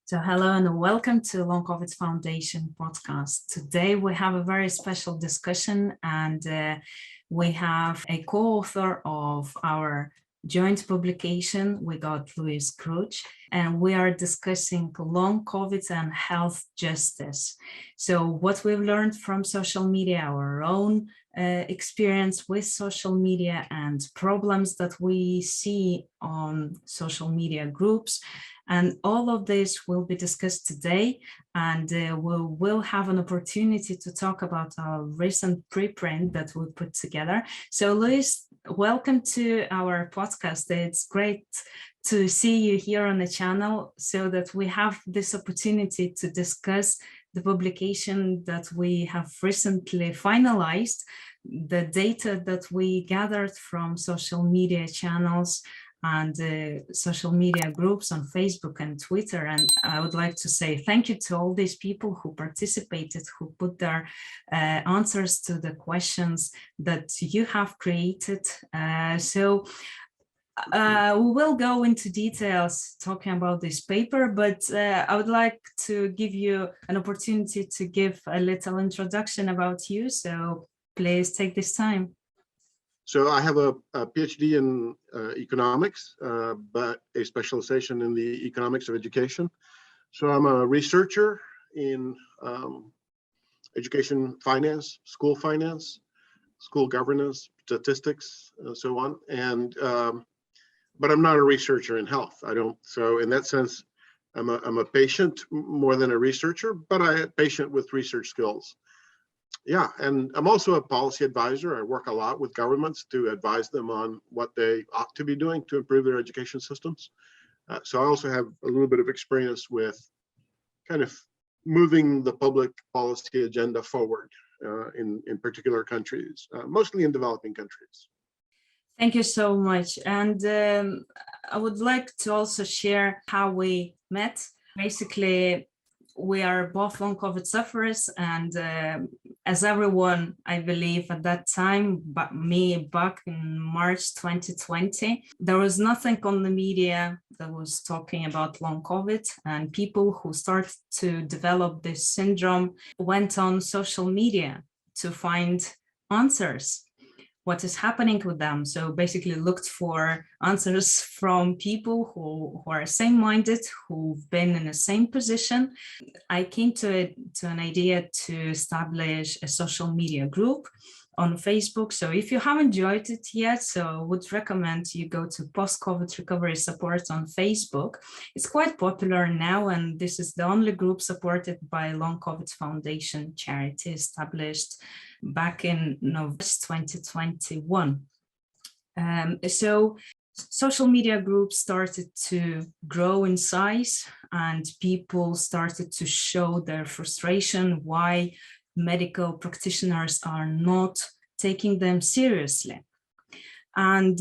So hello and welcome to Long COVID Foundation podcast. Today we have a very special discussion and we have a co-author of our joint publication. We got Louis Crouch and we are discussing long COVID and health justice. So what we've learned from social media, our own experience with social media and problems that we see on social media groups. And all of this will be discussed today, and we will have an opportunity to talk about our recent preprint that we put together. So Luis, welcome to our podcast. It's great to see you here on the channel so that we have this opportunity to discuss the publication that we have recently finalized, the data that we gathered from social media channels and social media groups on Facebook and Twitter. And I would like to say thank you to all these people who participated, who put their answers to the questions that you have created. So we will go into details talking about this paper, but I would like to give you an opportunity to give a little introduction about you. So please take this time. So I have a PhD in economics, but a specialization in the economics of education. So I'm a researcher in education finance, school governance, statistics, and so on. And but I'm not a researcher in health. I don't. So in that sense, I'm a patient more than a researcher, but I'm a patient with research skills. Yeah, and I'm also a policy advisor. I work a lot with governments to advise them on what they ought to be doing to improve their education systems. So I also have a little bit of experience with kind of moving the public policy agenda forward in particular countries, mostly in developing countries. Thank you so much. And I would like to also share how we met. Basically, we are both long COVID sufferers, and as everyone, I believe at that time, but me back in March 2020, there was nothing on the media that was talking about long COVID, and people who started to develop this syndrome went on social media to find answers. What is happening with them. So basically looked for answers from people who are same-minded, who've been in the same position. I came to an idea to establish a social media group on Facebook. So if you haven't joined it yet, so I would recommend you go to Post-COVID Recovery Support on Facebook. It's quite popular now, and this is the only group supported by Long COVID Foundation charity established back in November 2021. So social media groups started to grow in size, and people started to show their frustration why medical practitioners are not taking them seriously. And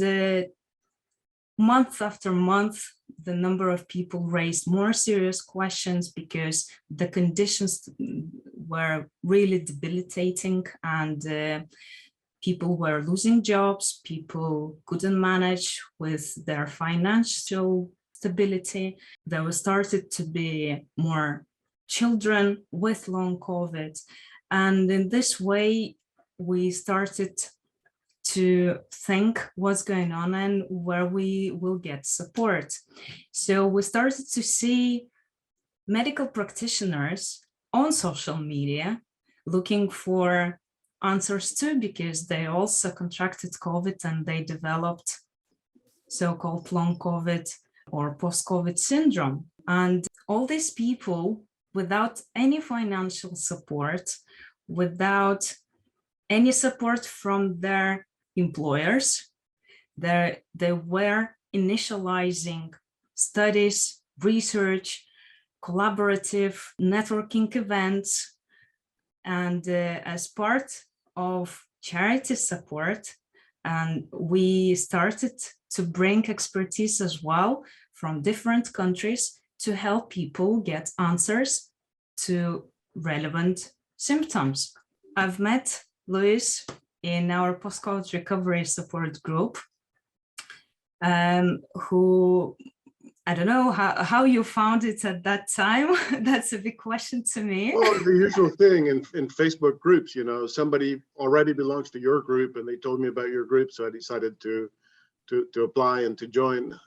month after month, the number of people raised more serious questions because the conditions were really debilitating, and people were losing jobs, people couldn't manage with their financial stability. There started to be more children with long COVID. And in this way, we started to think what's going on and where we will get support. So we started to see medical practitioners on social media looking for answers too, because they also contracted COVID and they developed so-called long COVID or post-COVID syndrome. And all these people, without any financial support, without any support from their employers, they were initializing studies, research, collaborative networking events, and as part of charity support, and we started to bring expertise as well from different countries to help people get answers to relevant symptoms. I've met Louis in our post-COVID recovery support group, who I don't know how you found it at that time. That's a big question to me. Well, the usual thing in Facebook groups, somebody already belongs to your group and they told me about your group. So I decided to apply and to join.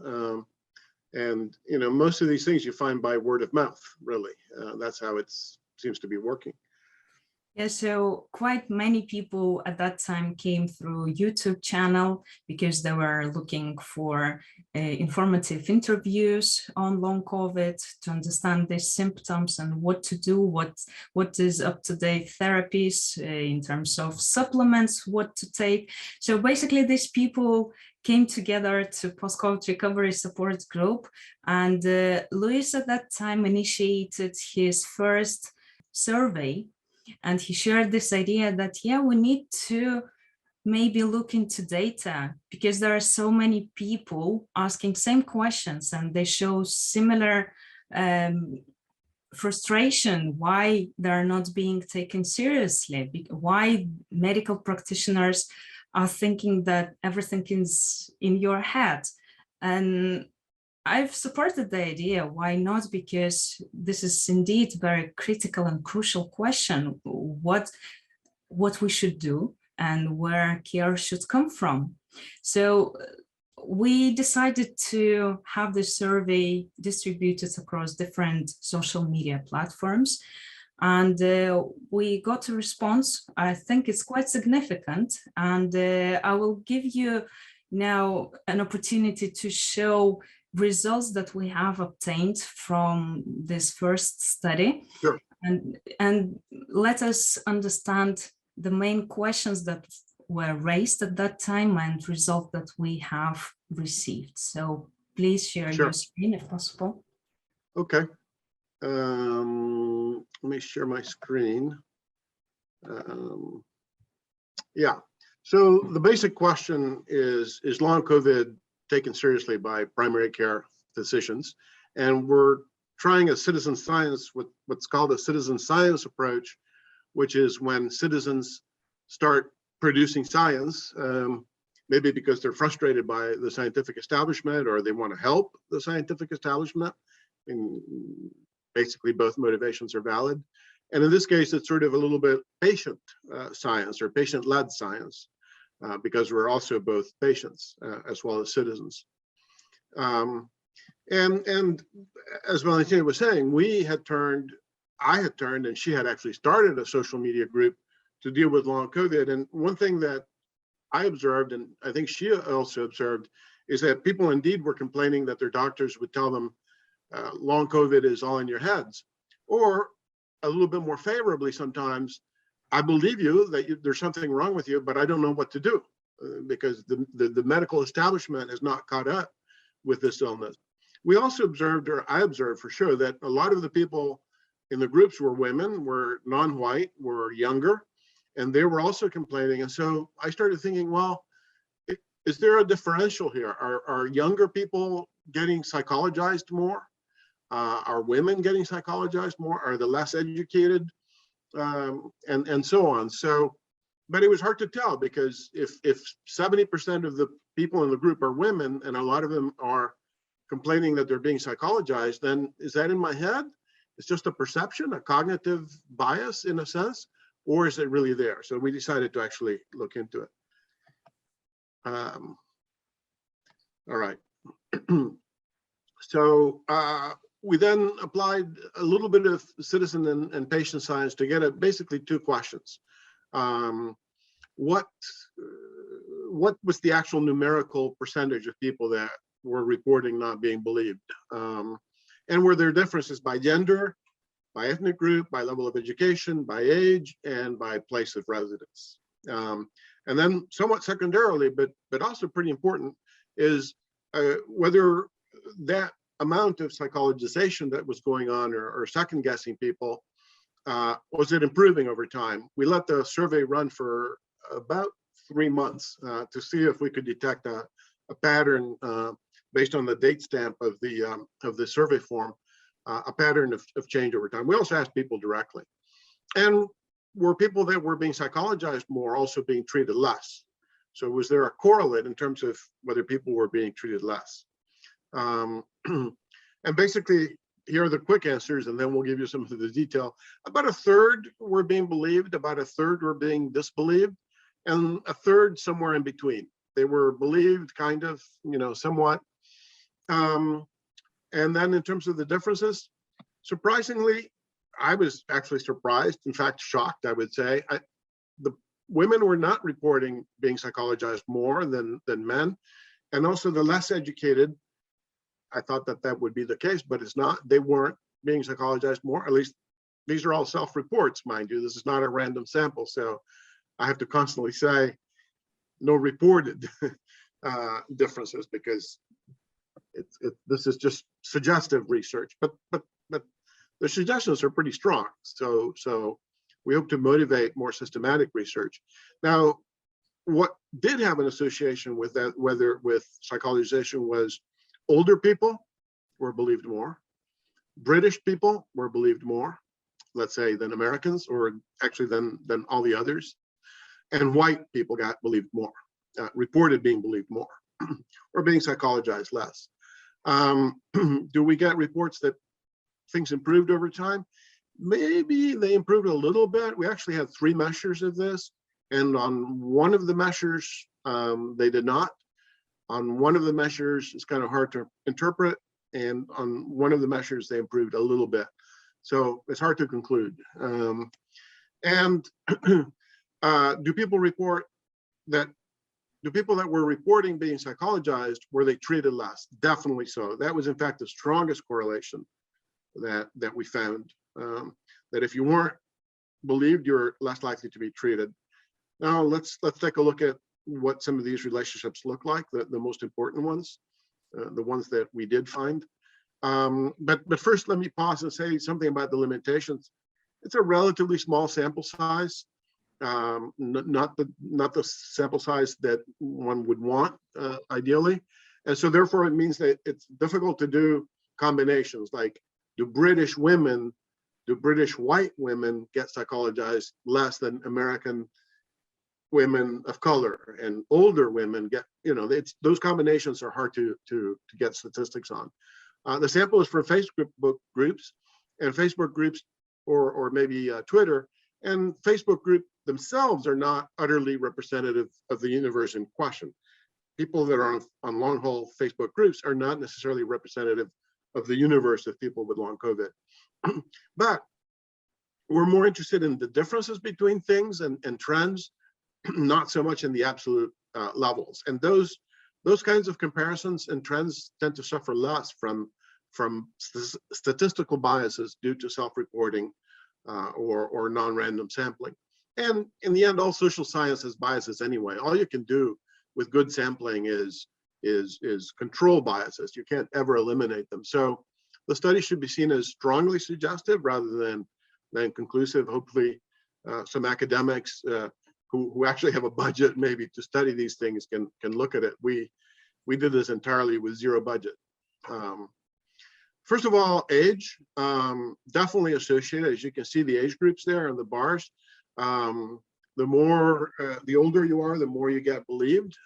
And, most of these things you find by word of mouth, really. That's how it seems to be working. Yeah, so quite many people at that time came through YouTube channel because they were looking for informative interviews on long COVID to understand the symptoms and what to do, what is up-to-date therapies in terms of supplements, what to take. So basically these people came together to post-COVID recovery support group, and Luis at that time initiated his first survey. And he shared this idea that, yeah, we need to maybe look into data because there are so many people asking same questions and they show similar frustration, why they're not being taken seriously, why medical practitioners are thinking that everything is in your head. And I've supported the idea. Why not? Because this is indeed a very critical and crucial question, what we should do and where care should come from. So we decided to have the survey distributed across different social media platforms. And we got a response. I think it's quite significant. And I will give you now an opportunity to show results that we have obtained from this first study. Sure. And let us understand the main questions that were raised at that time and results that we have received. So please share your screen if possible. Okay. Let me share my screen. Yeah. So the basic question is long COVID taken seriously by primary care physicians? And we're trying a citizen science with what's called a citizen science approach, which is when citizens start producing science, maybe because they're frustrated by the scientific establishment or they want to help the scientific establishment. And basically both motivations are valid. And in this case, it's sort of a little bit patient science or patient-led science. Because we're also both patients as well as citizens. And as Valentina was saying, I had turned, and she had actually started a social media group to deal with long COVID. And one thing that I observed, and I think she also observed, is that people indeed were complaining that their doctors would tell them long COVID is all in your heads. Or a little bit more favorably sometimes, I believe you that there's something wrong with you, but I don't know what to do because the medical establishment has not caught up with this illness. We also observed, or I observed for sure, that a lot of the people in the groups were women, were non-white, were younger, and they were also complaining. And so I started thinking, well, is there a differential here? Are younger people getting psychologized more? Are women getting psychologized more? Are the less educated? And so on. So, but it was hard to tell because if 70% of the people in the group are women and a lot of them are complaining that they're being psychologized, then is that in my head? It's just a perception, a cognitive bias in a sense, or is it really there? So we decided to actually look into it. All right. So we then applied a little bit of citizen and patient science to get at basically two questions. What was the actual numerical percentage of people that were reporting not being believed? And were there differences by gender, by ethnic group, by level of education, by age, and by place of residence? And then somewhat secondarily, but also pretty important, is whether that amount of psychologization that was going on or second guessing people, was it improving over time? We let the survey run for about 3 months to see if we could detect a pattern based on the date stamp of the survey form, a pattern of change over time. We also asked people directly. And were people that were being psychologized more also being treated less? So was there a correlate in terms of whether people were being treated less? And basically, here are the quick answers, and then we'll give you some of the detail. About a third were being believed, about a third were being disbelieved, and a third somewhere in between. They were believed, kind of, somewhat. And then in terms of the differences, surprisingly, I was actually surprised, in fact, shocked, I would say. The women were not reporting being psychologized more than men. And also the less educated, I thought that would be the case, but it's not. They weren't being psychologized more. At least these are all self-reports, mind you. This is not a random sample. So I have to constantly say no reported differences, because this is just suggestive research, but the suggestions are pretty strong. So we hope to motivate more systematic research. Now, what did have an association with that, whether with psychologization, was older people were believed more, British people were believed more, let's say, than Americans, or actually than all the others, and white people got believed more, reported being believed more, or being psychologized less. Do we get reports that things improved over time? Maybe they improved a little bit. We actually had 3 measures of this, and on one of the measures, they did not. On one of the measures, it's kind of hard to interpret, and on one of the measures, they improved a little bit. So it's hard to conclude. And do people that were reporting being psychologized, were they treated less? Definitely so. That was, in fact, the strongest correlation that we found, that if you weren't believed, you're less likely to be treated. Now, let's take a look at what some of these relationships look like, the most important ones, the ones that we did find. But first, let me pause and say something about the limitations. It's a relatively small sample size, not the sample size that one would want, ideally. And so therefore, it means that it's difficult to do combinations, like do British white women get psychologized less than American women of color, and older women get, those combinations are hard to get statistics on. The sample is from Facebook groups, and Facebook groups, or maybe Twitter, and Facebook group themselves are not utterly representative of the universe in question. People that are on long haul Facebook groups are not necessarily representative of the universe of people with long COVID. But we're more interested in the differences between things and trends, not so much in the absolute levels. And those kinds of comparisons and trends tend to suffer less from statistical biases due to self-reporting or non-random sampling. And in the end, all social science has biases anyway. All you can do with good sampling is control biases. You can't ever eliminate them. So the study should be seen as strongly suggestive rather than conclusive. Hopefully, some academics who actually have a budget maybe to study these things can look at it. We did this entirely with zero budget. First of all, age, definitely associated. As you can see, the age groups there on the bars. The older you are, the more you get believed.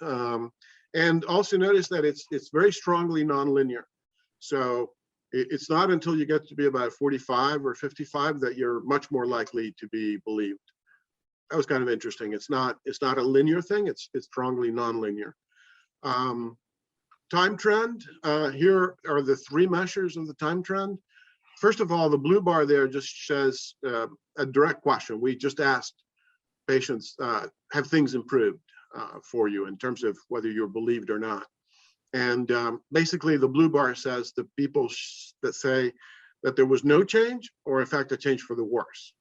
And also notice that it's very strongly nonlinear. So it's not until you get to be about 45 or 55 that you're much more likely to be believed. That was kind of interesting. It's not a linear thing. It's strongly nonlinear. Time trend. Here are the 3 measures of the time trend. First of all, the blue bar there just says a direct question. We just asked patients, have things improved for you in terms of whether you're believed or not? And basically, the blue bar says the people that say that there was no change, or in fact, a change for the worse.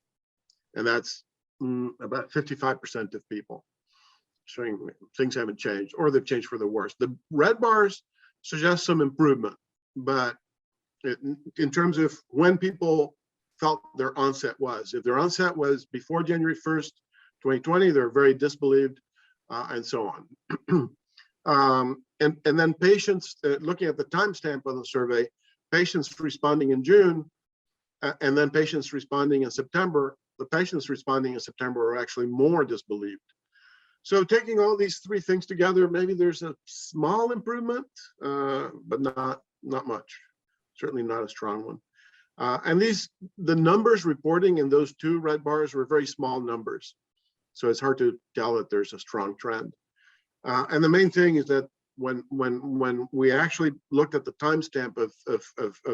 And that's about 55% of people showing things haven't changed, or they've changed for the worse. The red bars suggest some improvement, but in terms of when people felt their onset was, if their onset was before January 1st, 2020, they're very disbelieved, and so on. And then patients, looking at the timestamp on the survey, patients responding in June, and then patients responding in September, the patients responding in September are actually more disbelieved. So taking all these 3 things together, maybe there's a small improvement, but not much. certainly not a strong one. And the numbers reporting in those two red bars were very small numbers. So it's hard to tell that there's a strong trend. And the main thing is that when we actually looked at the timestamp of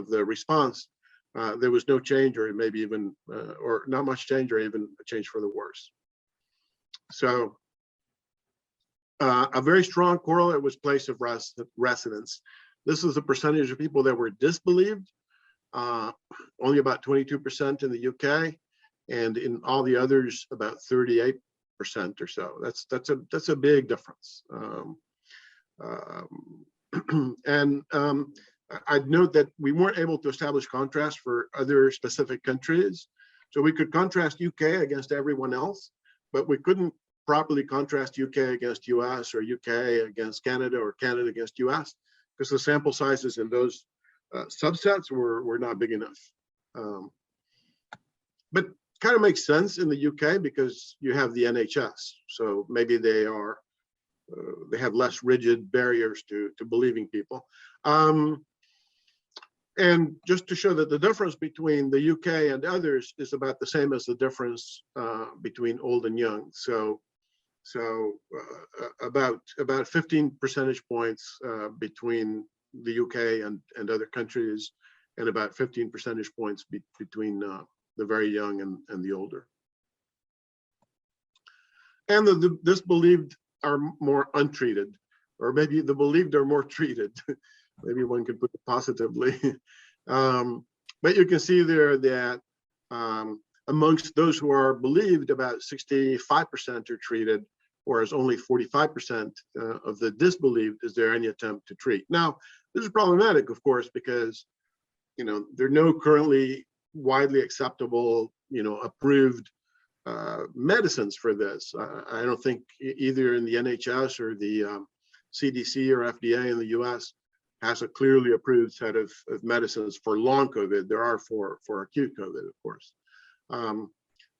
the response, there was no change, or maybe even, or not much change, or even a change for the worse. So a very strong correlate was place of residence. This is the percentage of people that were disbelieved, only about 22% in the UK, and in all the others, about 38% or so. That's a big difference. And I'd note that we weren't able to establish contrast for other specific countries. So we could contrast UK against everyone else, but we couldn't properly contrast UK against US, or UK against Canada, or Canada against US, because the sample sizes in those subsets were not big enough. But kind of makes sense in the UK because you have the NHS. So maybe they have less rigid barriers to believing people. And just to show that the difference between the UK and others is about the same as the difference between old and young. So about 15 percentage points between the UK and other countries, and about 15 percentage points between the very young and the older. And the disbelieved are more untreated, or maybe the believed are more treated. Maybe one could put it positively. But you can see there that amongst those who are believed, about 65% are treated, whereas only 45% of the disbelieved is there any attempt to treat. Now, this is problematic, of course, because there are no currently widely acceptable, approved medicines for this. I don't think either in the NHS or the CDC or FDA in the US has a clearly approved set of medicines for long COVID. There are for acute COVID, of course.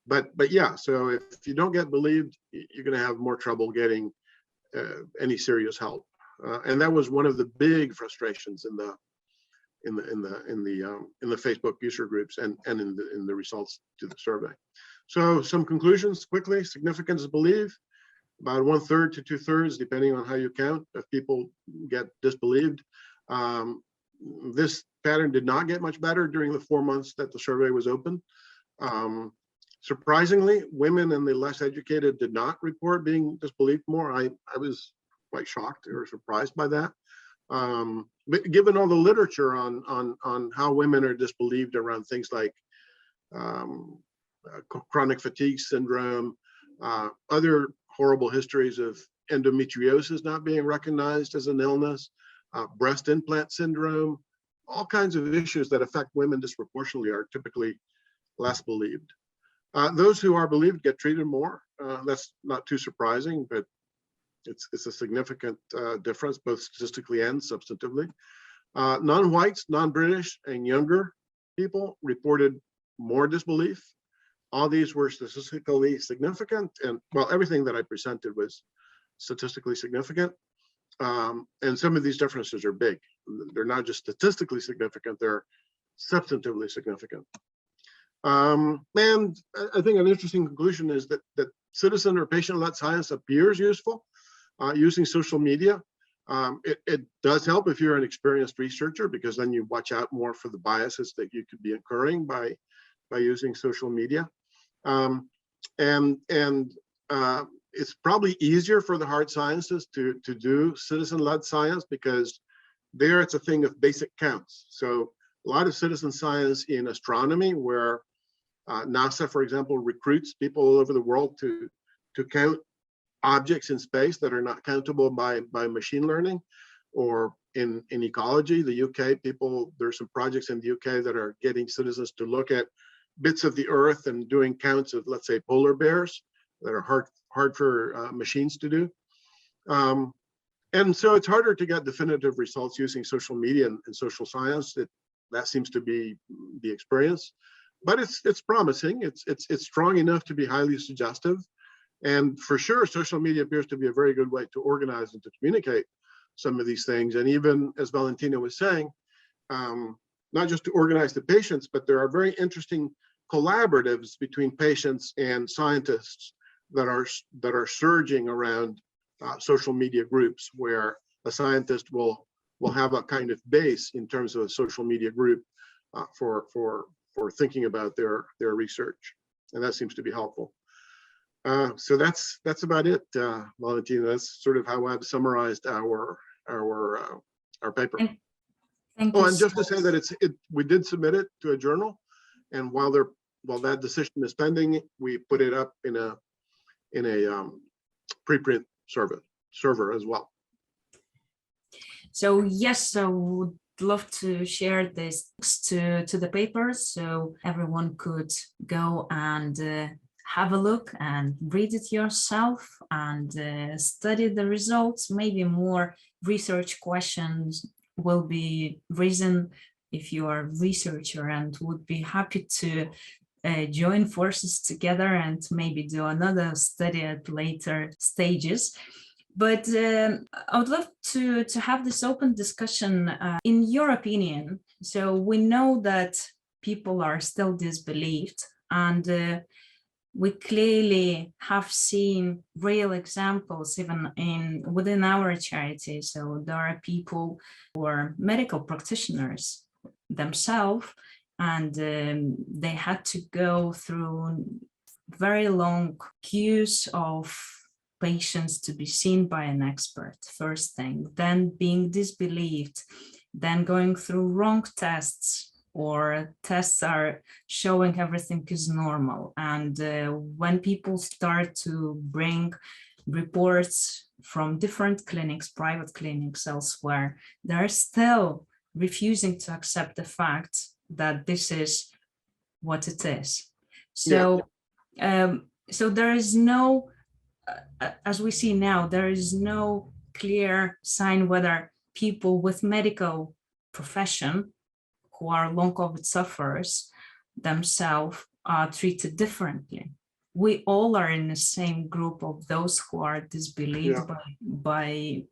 But yeah, so if you don't get believed, you're going to have more trouble getting any serious help. And that was one of the big frustrations in the Facebook user groups and in the results to the survey. So some conclusions quickly. Significance is believed. About 1/3 to 2/3, depending on how you count, of people get disbelieved. This pattern did not get much better during the 4 months that the survey was open. Surprisingly, women and the less educated did not report being disbelieved more. I was quite shocked or surprised by that. But given all the literature on how women are disbelieved around things like chronic fatigue syndrome, other horrible histories of endometriosis not being recognized as an illness, breast implant syndrome, all kinds of issues that affect women disproportionately are typically less believed. Those who are believed get treated more. That's not too surprising, but it's a significant difference, both statistically and substantively. Non-whites, non-British, and younger people reported more disbelief. All these were statistically significant, and well, everything that I presented was statistically significant. And some of these differences are big. They're not just statistically significant, they're substantively significant. And I think an interesting conclusion is that citizen or patient-led science appears useful using social media. It does help if you're an experienced researcher, because then you watch out more for the biases that you could be incurring by using social media. It's probably easier for the hard sciences to do citizen-led science, because there it's a thing of basic counts. So a lot of citizen science in astronomy, where NASA, for example, recruits people all over the world to count objects in space that are not countable by machine learning, or in ecology, the UK people, there's some projects in the UK that are getting citizens to look at bits of the Earth and doing counts of, let's say, polar bears that are hard for machines to do. And so it's harder to get definitive results using social media and social science. That seems to be the experience, but it's promising. It's strong enough to be highly suggestive. And for sure, social media appears to be a very good way to organize and to communicate some of these things. And even as Valentina was saying, not just to organize the patients, but there are very interesting collaboratives between patients and scientists that are surging around social media groups, where a scientist will have a kind of base in terms of a social media group for thinking about their research, and that seems to be helpful. So that's about it, Valentina. That's sort of how I've summarized our paper. Thank Oh, you and just so to say that we did submit it to a journal, and while that decision is pending, we put it up in a preprint server as well. So yes, I would love to share this to the paper so everyone could go and have a look and read it yourself and study the results. Maybe more research questions will be risen if you are a researcher, and would be happy to join forces together and maybe do another study at later stages. But I would love to have this open discussion. In your opinion, so we know that people are still disbelieved, and we clearly have seen real examples even within our charity. So there are people who are medical practitioners themselves, and they had to go through very long queues of patients to be seen by an expert, first thing, then being disbelieved, then going through wrong tests, or tests are showing everything is normal. And when people start to bring reports from different clinics, private clinics elsewhere, they're still refusing to accept the fact that this is what it is. So, so there is no, as we see now, there is no clear sign whether people with medical profession who are long COVID sufferers themselves are treated differently. We all are in the same group of those who are disbelieved by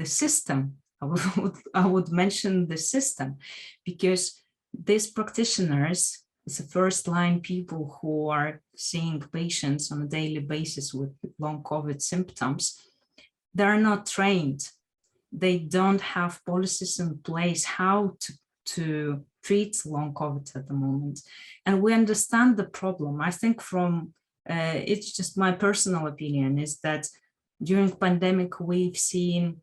the system. I would mention the system, because these practitioners, the first line people who are seeing patients on a daily basis with long COVID symptoms, they're not trained. They don't have policies in place how to treat long COVID at the moment. And we understand the problem. I think from, it's just my personal opinion, is that during pandemic, we've seen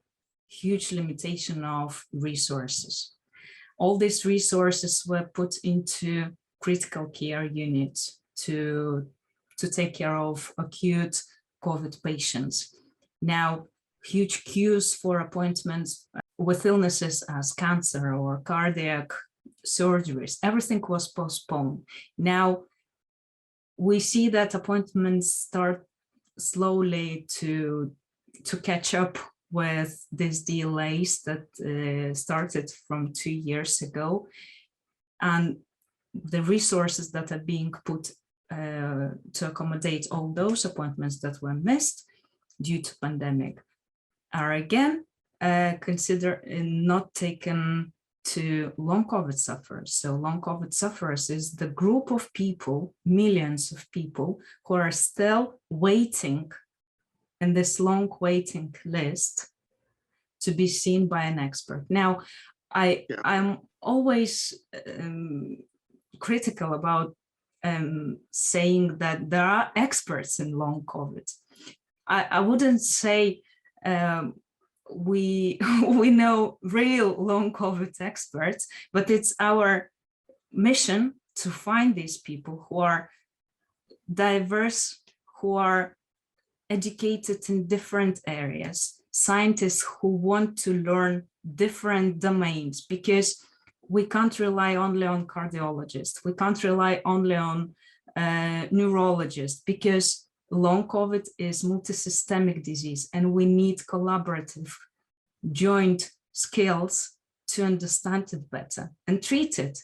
huge limitation of resources. All these resources were put into critical care units to take care of acute COVID patients. Now, huge queues for appointments with illnesses as cancer or cardiac surgeries, everything was postponed. Now, we see that appointments start slowly to catch up with these delays that started from 2 years ago. And the resources that are being put to accommodate all those appointments that were missed due to pandemic are again considered not taken to long COVID sufferers. So long COVID sufferers is the group of people, millions of people, who are still waiting in this long waiting list to be seen by an expert. Now, I'm always critical about saying that there are experts in long COVID. I wouldn't say we know real long COVID experts, but it's our mission to find these people who are diverse, who are educated in different areas, scientists who want to learn different domains, because we can't rely only on cardiologists, we can't rely only on neurologists, because long COVID is multisystemic disease, and we need collaborative, joint skills to understand it better and treat it.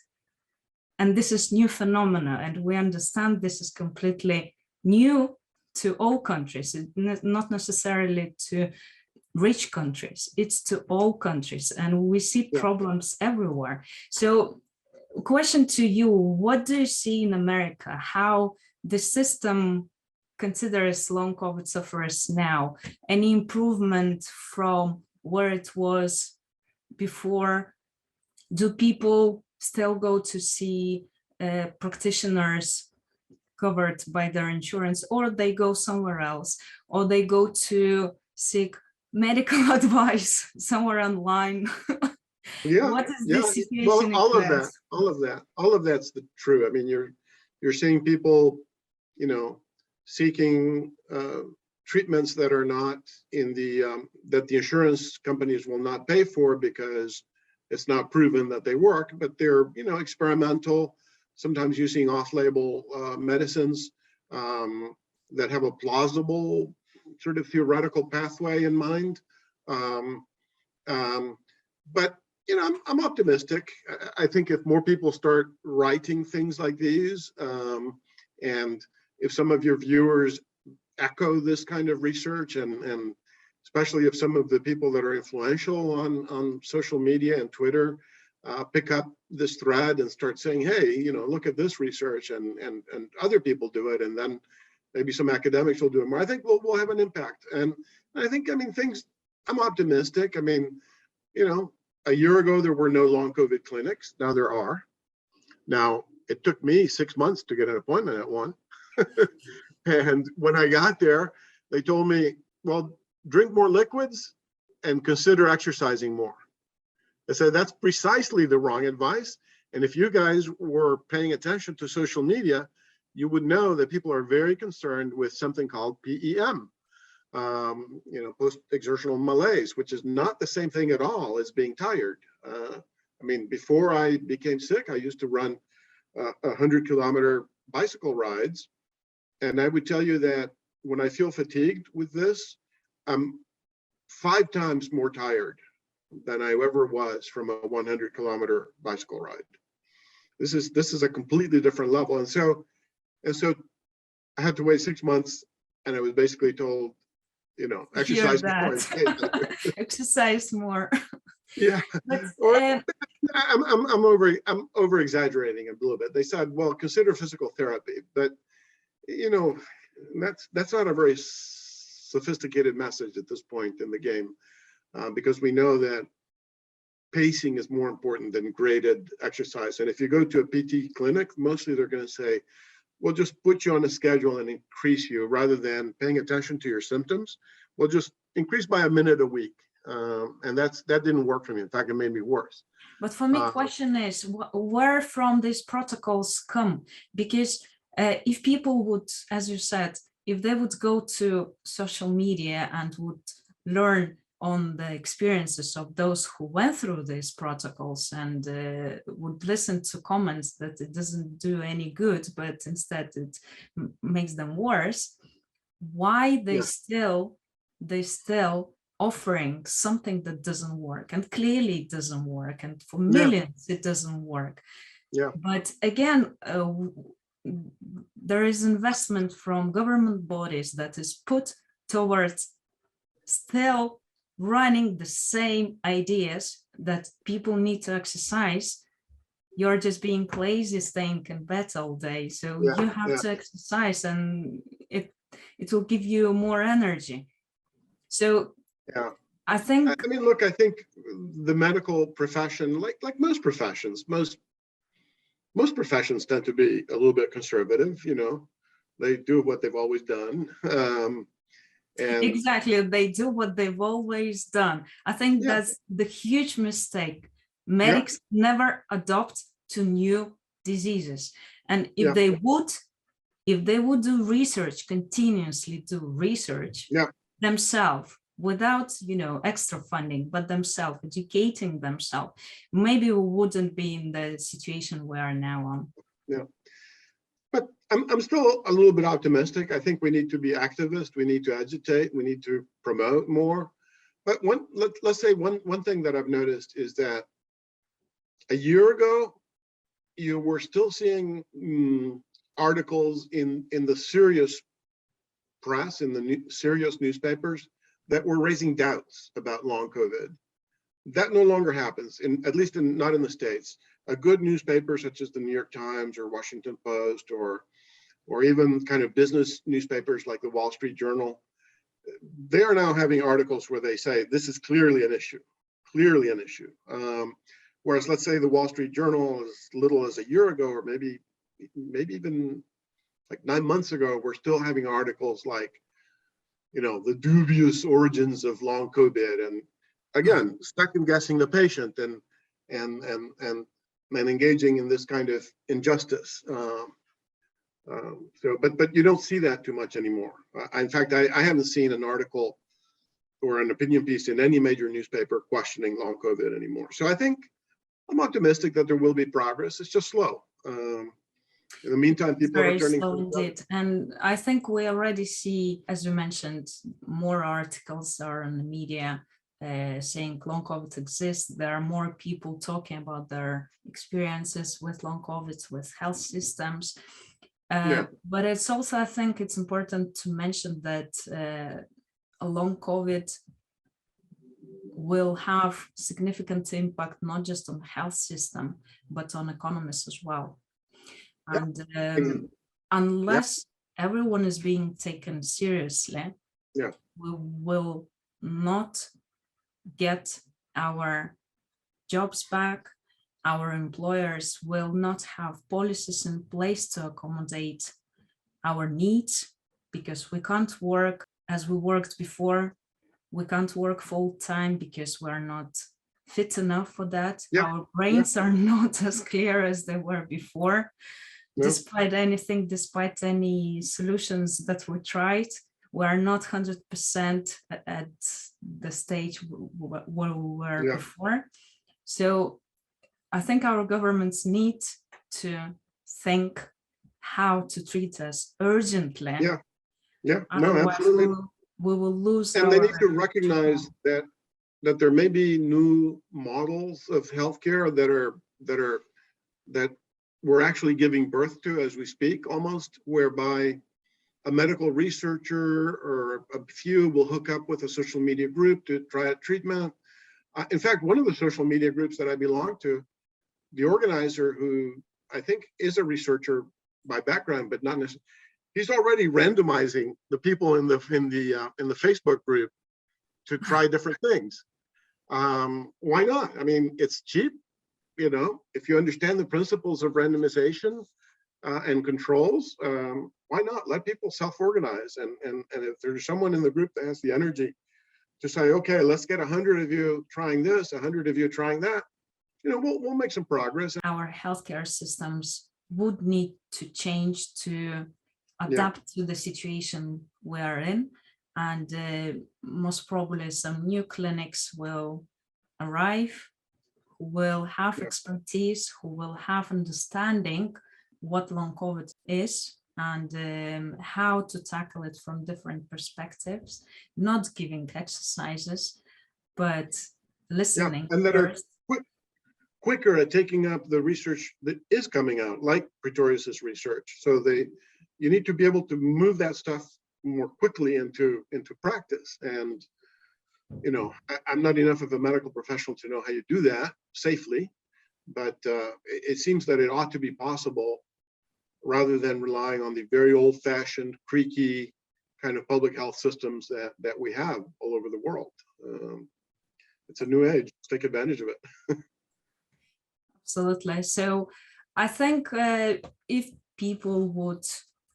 And this is new phenomena, and we understand this is completely new to all countries, not necessarily to rich countries, it's to all countries, and we see problems everywhere. So question to you, what do you see in America? How the system considers long COVID sufferers now? Any improvement from where it was before? Do people still go to see practitioners covered by their insurance, or they go somewhere else, or they go to seek medical advice somewhere online? Yeah, What is yeah. the Well, situation in all of that, class? all of that's true. I mean, you're seeing people, seeking treatments that are not in the that the insurance companies will not pay for because it's not proven that they work, but they're experimental, sometimes using off-label medicines that have a plausible sort of theoretical pathway in mind. Um, um, but I'm optimistic. I think if more people start writing things like these, and if some of your viewers echo this kind of research, and especially if some of the people that are influential on social media and Twitter pick up this thread and start saying, hey, look at this research, and other people do it, and then maybe some academics will do it more. I think we'll have an impact. And I think, I'm optimistic. A year ago, there were no long COVID clinics. Now there are. Now, it took me 6 months to get an appointment at one. And when I got there, they told me, well, drink more liquids and consider exercising more. I said, that's precisely the wrong advice. And if you guys were paying attention to social media, you would know that people are very concerned with something called PEM, post-exertional malaise, which is not the same thing at all as being tired. Before I became sick, I used to run 100-kilometer bicycle rides. And I would tell you that when I feel fatigued with this, I'm 5 times more tired than I ever was from a 100-kilometer bicycle ride. This is a completely different level. And so I had to wait 6 months, and I was basically told, exercise more. Exercise more. Yeah. But, I'm over exaggerating a little bit. They said, well, consider physical therapy, but that's not a very sophisticated message at this point in the game, because we know that pacing is more important than graded exercise. And if you go to a PT clinic, mostly they're going to say, we'll just put you on a schedule and increase you, rather than paying attention to your symptoms. We'll just increase by a minute a week. And that didn't work for me. In fact, it made me worse. But for me, question is, where from these protocols come? Because if people would, as you said, if they would go to social media and would learn on the experiences of those who went through these protocols, and would listen to comments that it doesn't do any good, but instead it makes them worse, why they still offering something that doesn't work, and clearly it doesn't work, and for millions it doesn't work. But again, there is investment from government bodies that is put towards still running the same ideas that people need to exercise. You're just being lazy, staying in bed all day, so you have to exercise, and it will give you more energy. So I think, I think the medical profession, like most professions, most professions tend to be a little bit conservative. They do what they've always done. And exactly, they do what they've always done. I think that's the huge mistake. Medics never adopt to new diseases. And if they would do research, continuously do research themselves, without extra funding, but themselves educating themselves, maybe we wouldn't be in the situation we are now on. But I'm still a little bit optimistic. I think we need to be activists. We need to agitate. We need to promote more. But let's say one thing that I've noticed is that a year ago, you were still seeing articles in the serious press, in the serious newspapers, that were raising doubts about long COVID. That no longer happens, at least not in the States. a good newspaper such as the New York Times or Washington Post, or even kind of business newspapers like the Wall Street Journal, they are now having articles where they say this is clearly an issue, clearly an issue. Whereas, let's say the Wall Street Journal, as little as a year ago, or maybe even like 9 months ago, we're still having articles like, the dubious origins of long COVID, and again, second guessing the patient and engaging in this kind of injustice. But you don't see that too much anymore. In fact, I haven't seen an article or an opinion piece in any major newspaper questioning long COVID anymore. So I think I'm optimistic that there will be progress. It's just slow. In the meantime, people are Very turning slow to indeed. And I think we already see, as you mentioned, more articles are in the media saying long COVID exists. There are more people talking about their experiences with long COVID, with health systems. But it's also, I think it's important to mention that a long COVID will have significant impact, not just on the health system, but on economies as well. And unless everyone is being taken seriously, we will not get our jobs back. Our employers will not have policies in place to accommodate our needs, because we can't work as we worked before. We can't work full time because we're not fit enough for that. Our brains are not as clear as they were before. Despite any solutions that we tried, we are not 100% at the stage where we were before. So I think our governments need to think how to treat us urgently. No, absolutely. We will lose. And they need to recognize that there may be new models of healthcare that we're actually giving birth to as we speak, almost, whereby a medical researcher or a few will hook up with a social media group to try a treatment. In fact, one of the social media groups that I belong to, the organizer, who I think is a researcher by background, but not necessarily, he's already randomizing the people in the Facebook group to try different things. Why not? I mean, it's cheap. If you understand the principles of randomization and controls, why not let people self-organize? And if there's someone in the group that has the energy to say, okay, let's get 100 of you trying this, 100 of you trying that, we'll make some progress. Our healthcare systems would need to change to adapt to the situation we are in. And most probably some new clinics will arrive, who will have expertise, who will have understanding what long COVID is and how to tackle it from different perspectives, not giving exercises, but listening. And that are quicker at taking up the research that is coming out, like Pretorius's research. So you need to be able to move that stuff more quickly into practice. And I'm not enough of a medical professional to know how you do that safely, but it seems that it ought to be possible, rather than relying on the very old-fashioned, creaky kind of public health systems that we have all over the world. It's a new age. Let's take advantage of it. Absolutely. So I think if people would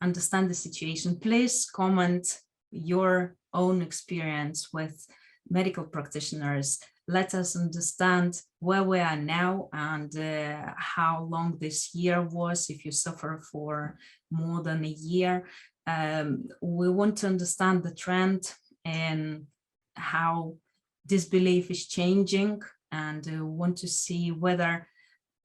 understand the situation, please comment your own experience with medical practitioners. Let us understand where we are now and how long this year was, if you suffer for more than a year. We want to understand the trend and how this belief is changing, and want to see whether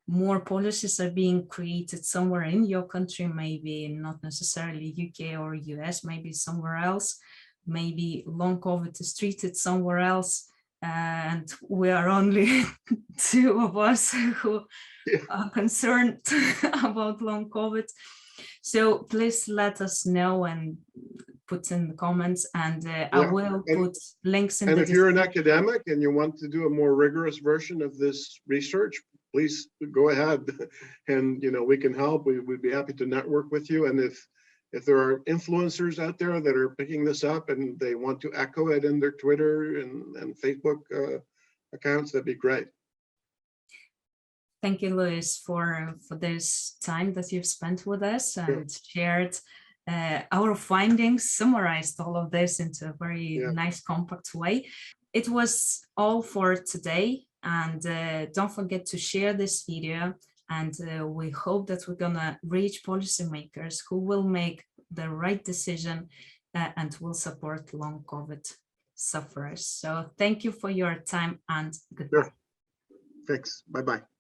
more policies are being created somewhere in your country, maybe not necessarily UK or US, maybe somewhere else. Maybe long COVID is treated somewhere else, and we are only two of us who are concerned about long COVID. So please let us know and put in the comments, and I will put links in. And if you're an academic and you want to do a more rigorous version of this research, please go ahead and, we can help. We'd be happy to network with you. And if there are influencers out there that are picking this up and they want to echo it in their Twitter and Facebook accounts, that'd be great. Thank you, Luis, for this time that you've spent with us and shared our findings, summarized all of this into a very nice, compact way. It was all for today. And don't forget to share this video. And we hope that we're going to reach policymakers who will make the right decision and will support long COVID sufferers. So thank you for your time and goodbye. Sure. Thanks. Bye-bye.